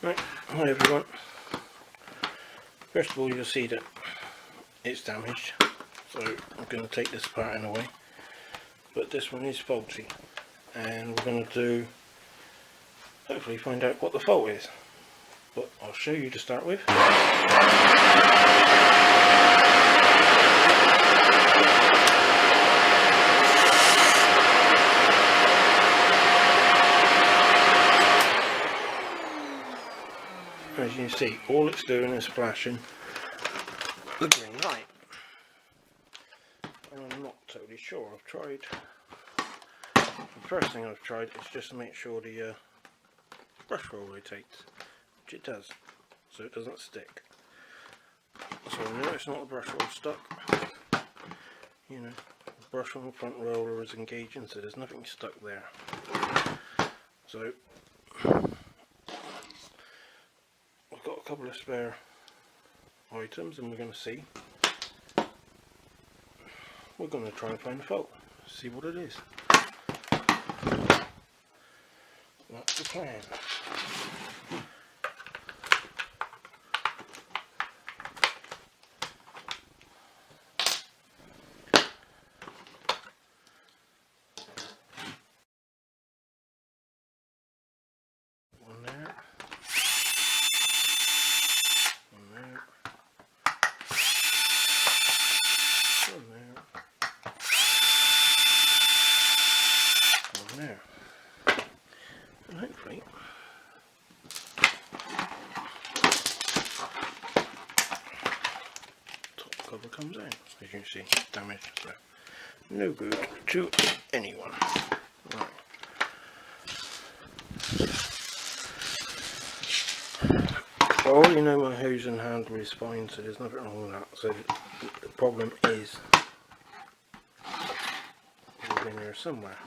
Right, hi everyone. First of all, you'll see that it's damaged, so I'm going to take this apart anyway. But this one is faulty, and we're going to hopefully find out what the fault is. But I'll show you to start with. As you can see, all it's doing is flashing the green light, and I'm not totally sure. I've tried, the first thing I've tried is just to make sure the brush roll rotates, which it does, so it doesn't stick. So I know it's not the brush roll stuck. You know, the brush on the front roller is engaging, so there's nothing stuck there. So I've got a couple of spare items, and we're going to see. We're going to try and find the fault, see what it is. That's the plan. One there. One there. One there. One there. And hopefully top cover comes out. As you can see, it's damaged, so no good to anyone. Right. I already know my hose and handle is fine, so there's nothing wrong with that. So the problem is within there somewhere.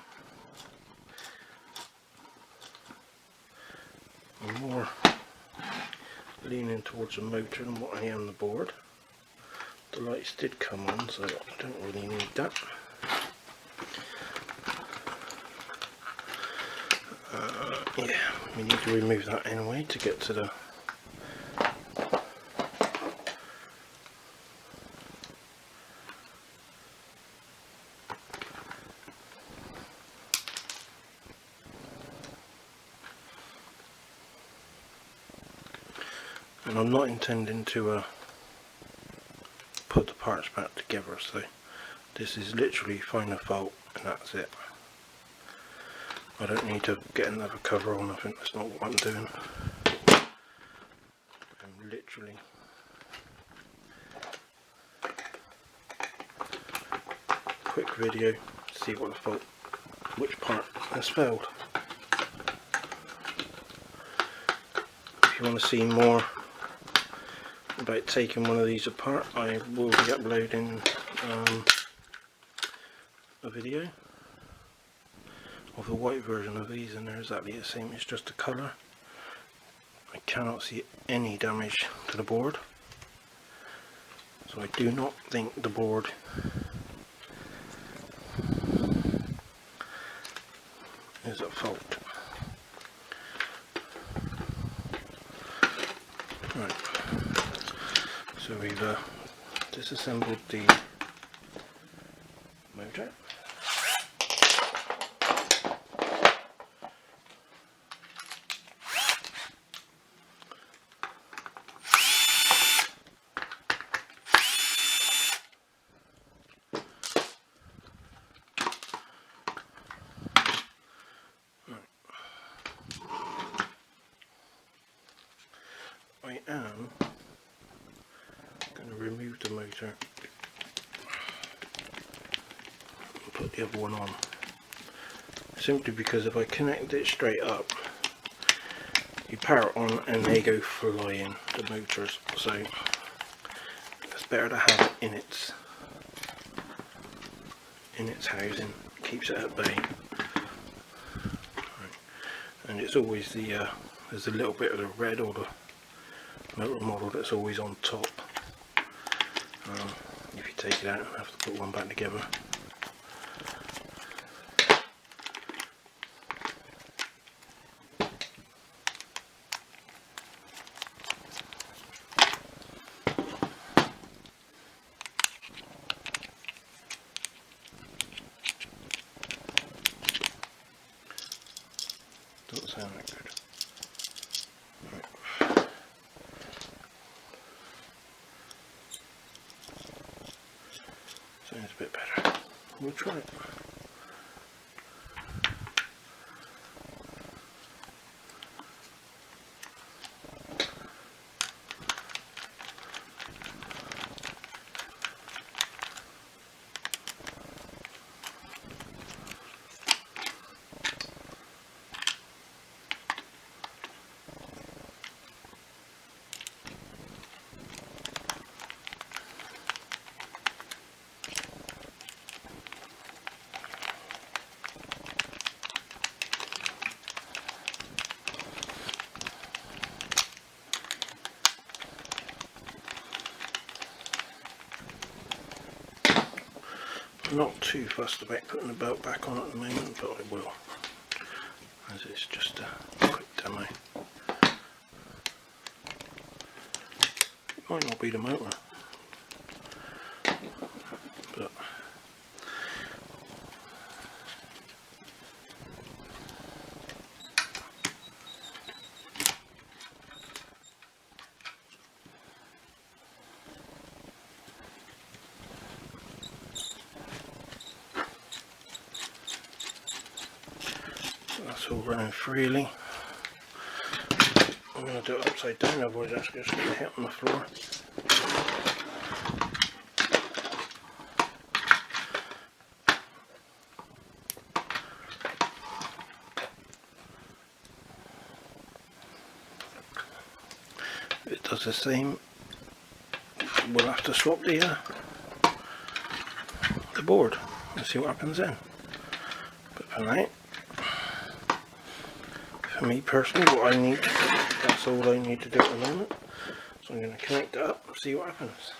I'm more leaning towards the motor than what I am the board. The lights did come on, so I don't really need that. Yeah, we need to remove that anyway to get to the and I'm not intending to put the parts back together, so this is literally find the fault and that's it. I don't need to get another cover or nothing, that's not what I'm doing. I'm literally quick video to see what the fault, which part has failed. If you want to see more about taking one of these apart, I will be uploading a video of the white version of these, and they're exactly the same, it's just a colour. I cannot see any damage to the board, so I do not think the board is at fault. Right. So we've disassembled the motor. I am going to remove the motor and put the other one on, simply because if I connect it straight up, you power it on and they go flying, the motors, so it's better to have it in its housing, keeps it at bay. Right. And it's always the there's a little bit of the red or the motor model that's always on top. If you take it out, I have to put one back together. we'll try it. I'm not too fussed about putting the belt back on at the moment, but I will, as it's just a quick demo. It might not be the motor, but that's all running freely. I'm going to do it upside down, otherwise that's just going to hit on the floor. If it does the same, we'll have to swap the board and see what happens then. But for now, for me personally, what I need, that's all I need to do at the moment. So I'm going to connect it up and see what happens.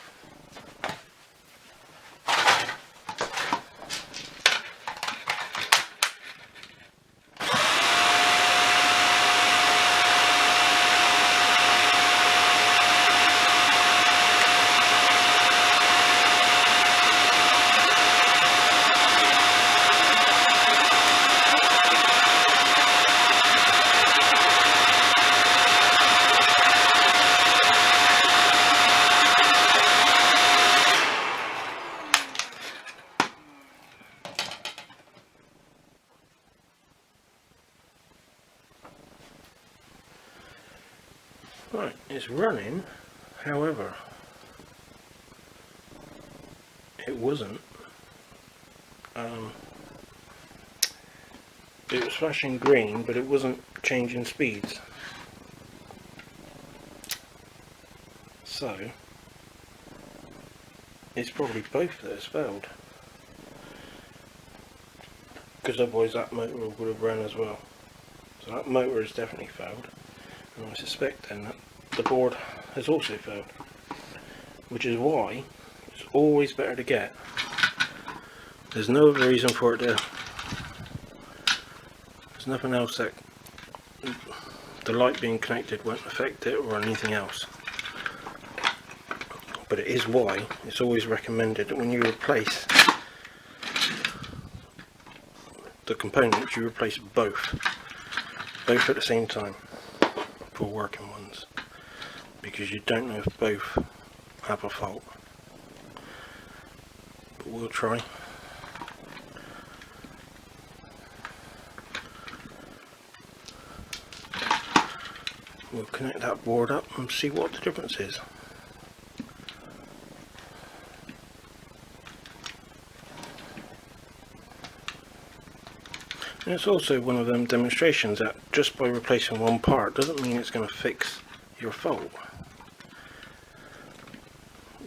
Right, it's running, however, it wasn't. It was flashing green, but it wasn't changing speeds. So, it's probably both that has failed. Because otherwise that motor would have run as well. So that motor has definitely failed. And I suspect then that the board has also failed, which is why it's always better to get. There's no other reason for it to. There's nothing else that the light being connected won't affect it or anything else. But it is why it's always recommended that when you replace the components, you replace both at the same time for working ones, because you don't know if both have a fault. But we'll try. We'll connect that board up and see what the difference is. And it's also one of them demonstrations that just by replacing one part doesn't mean it's going to fix your fault.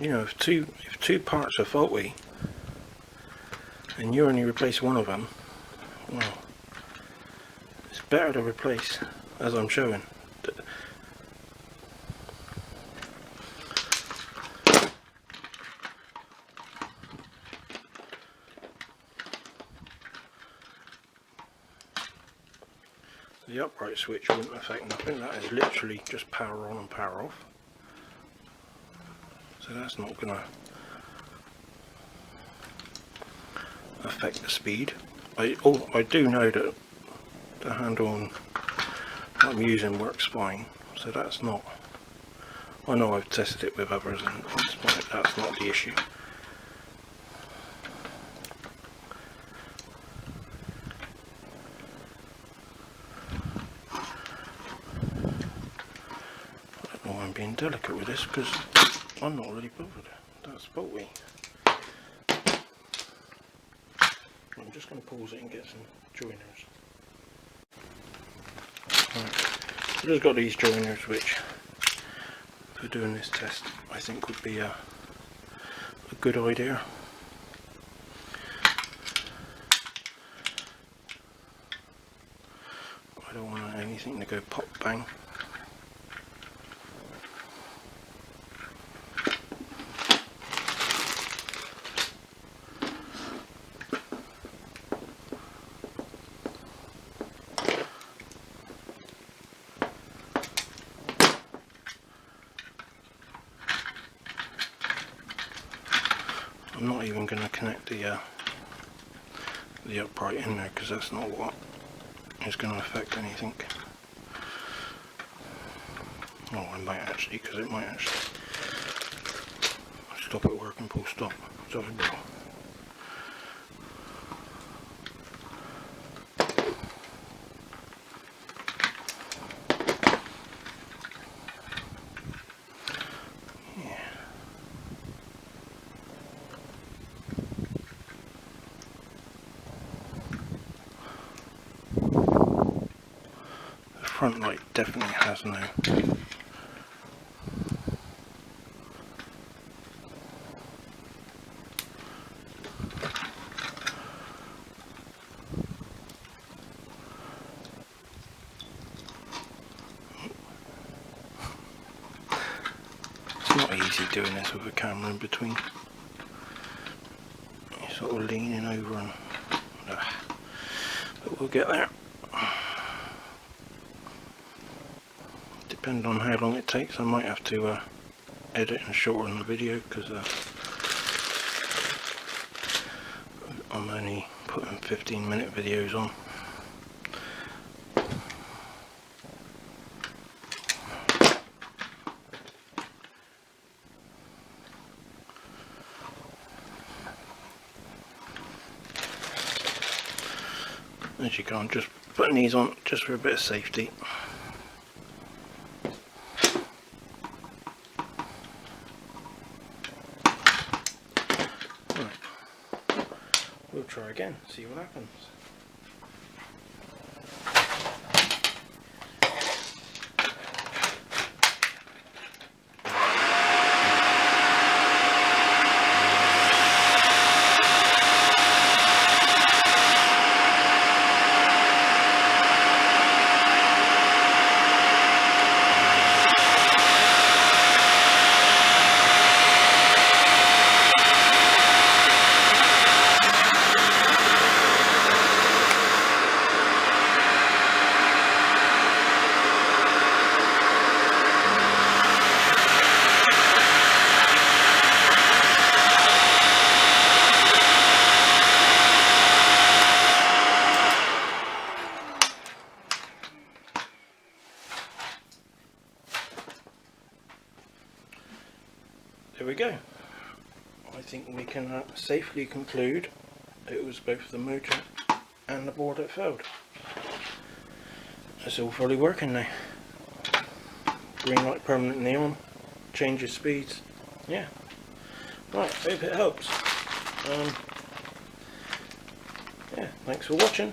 You know, if two parts are faulty and you only replace one of them, well, it's better to replace, as I'm showing. The upright switch wouldn't affect nothing, that is literally just power on and power off. So that's not going to affect the speed. I do know that the handle I'm using works fine, so that's not. I know I've tested it with others and that's not the issue. being delicate with this because I'm not really bothered. That's faulty. I'm just going to pause it and get some joiners. Right. I've just got these joiners which, for doing this test, I think would be a good idea. I don't want anything to go pop bang. I'm not even going to connect the upright in there because that's not what is going to affect anything. Oh, I might actually, because it might actually stop it working, pull stop. So I will. Front light definitely has no. It's not easy doing this with a camera in between. You're sort of leaning over and but we'll get there. Depending on how long it takes, I might have to edit and shorten the video because I'm only putting 15-minute videos on. As you can, I'm just putting these on just for a bit of safety. We'll try again, see what happens. There we go. I think we can safely conclude it was both the motor and the board that failed. It's all fully working now. Green light, permanent neon, changes speeds. Yeah. Right, hope it helps. Yeah, thanks for watching.